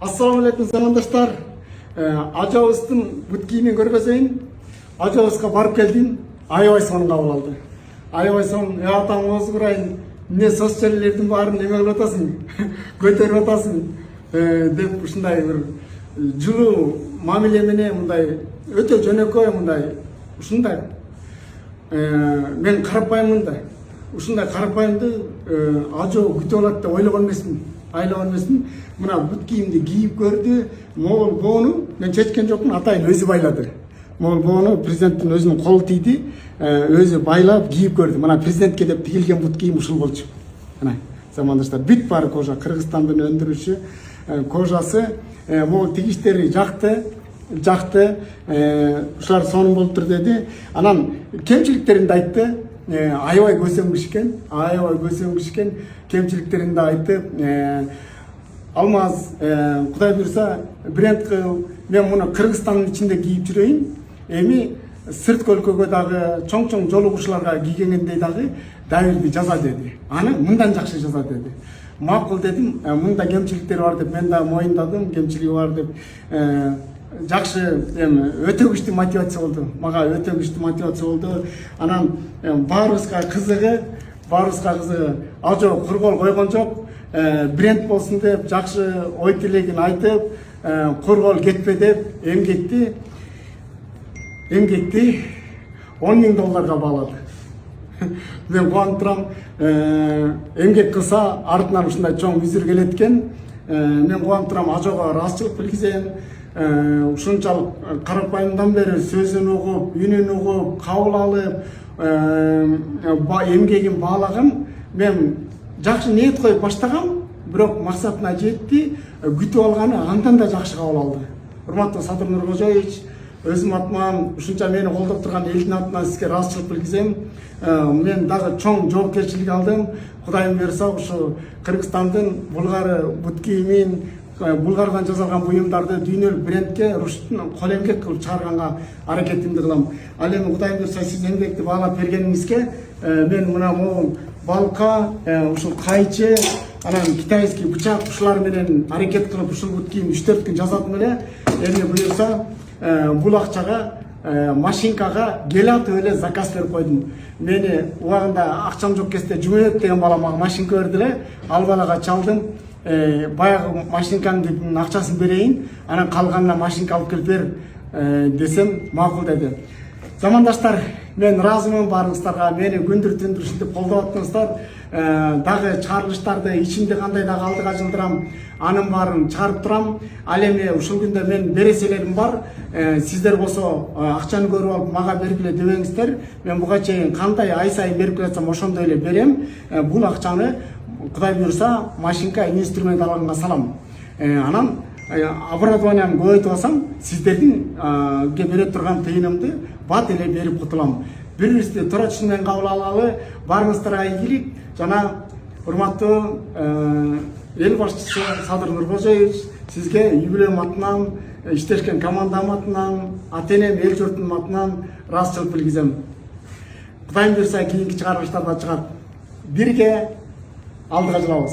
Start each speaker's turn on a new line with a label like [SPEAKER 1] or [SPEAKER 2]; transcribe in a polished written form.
[SPEAKER 1] Assalamu alaikum zamandashlar. Ajabыздың бұт киімін көргізейін. Ajabызға барып келдім. Аябай соны қабыл алды. Аябай соны, атам өзі құрайын. Не социалилердің барын неме қылып атасың, көтеріп атасың деп ушундай бір жылуу мамилемене мындай өтө жөнөкөй мындай ушундай мен карапайыммын да. Ушундай карапайымды ажо күтүп алат деп ойлогон эмесмин. Мына бут кийимди кийип көрдү. Могул боону мен чечкен жокмун, атайын өзү байлады. Могул боону президенттин өзүнүн колу тийди, өзү байлап кийип көрдү. Мына президентке деп тигилген бут кийим ушул болчу. Мына замандаштар бүт бар кожа, Кыргызстандын өндүрүшү кожасы, могул тигиштери жакты. Ушулар сонун болуптур деди. Анан кемчиликтерин айтты. Аябай көсөңгүшкен, кемчиликтерин да айтып, алмаз, Кудай буйрса, бренд кыл, мен муну Кыргызстандын ичинде кийип жүрөйүн. Эми сырт өлкөгө дагы чоң жолугушууларга кийгендей дагы дайырды жаза деди. Аны мындан жакшы жаза деди. Макул дедим, мында кемчиликтер бар деп мен да моюндадым, кемчилиги бар деп. Жакшы өтө күчтүү мотивация болду. Мага өтө күчтүү мотивация болду. Анан баарыбызга кызыгы. Ажо кургол койгон жок. Бренд болсун деп, жакшы ой тилегин айтып, кургол кетпе деп эмгекти $10 000 баалады. Мен кубанып турам. Эмгек кылса артынан ушундай чоң үзүр келет экен. Мен кубанып турам, ажого ыраазычылык билгизем. Ушунчалык карапайымдан бери сөзүн угуп, үнүн угуп, кабыл алып, эмгегин баалаган. Мен жакшы ниет коюп баштагам, бирок максатына жетти. Күтүп алганы андан да жакшы кабыл алды. Урматтуу Садыр Нуркожоевич, өзүм атыман, ушунча мени колдоп турган элдин атынан сизге ыраазычылык билгизем. Мен дагы чоң жоопкерчилик алдым. Кудайым буйрса, ушу Кыргызстандын Булгары бут кийимин, Булгардан жасалган буюмдарды дүйнөлүк брендке кол эмгек кылып чыгарганга аракетимди кылам. Ал эми Кудайым буйрса, сиз эмгекти баалап бергениңизге мен мына могул балка, ушул кайчы, анан китайский бычак ушулар менен аракет кылып ушул бут кийим 3-4 күн жазатым эле. Эми буюрса, бул акчага машинкага келатып эле заказ берип койдум. Мени убагында акчам жок кезде Жумабек деген бала мага машинка берди эле. Ал балага чалдым. Баягы машинканын акчасын берейин, анан калганына машинка алып келип бер десем, макул деди. Замандаштар, мен ыраазымын баарыңыздарга. Мени күндүр-түндүр ушинтип колдоп аттыңыздар. Дагы чыгарылыштарды ичимде кандай дагы алдыга жылдырам, анын баарын чыгарып турам. Ал эми ушул күндө мен береселерим бар. Сиздер болсо акчаны көрүп алып мага бергиле дебеңиздер. Мен буга чейин кандай ай сайын берип келатсам ошондой эле берем. Бул акчаны Кудай буйрса машинка, инструмент алганга салам. Анан оборудованияны көбөйтүп алсам, сиздердин бере турган тыйынымды бат эле берип кутулам. Бири-бирибизди туура түшүнүп кабыл алалы. Баарыңыздарга ийгилик. Жана урматтуу эл башчысы Садыр Нуркожоевич, сизге юбилейм атынан, иштешкен командам атынан, ата-энем, эл журтунун атынан ыраазычылык билгизем. Кудайым буйрса, кийинки чыгарылыштарда чыгат. Бирге алдыга жылабыз.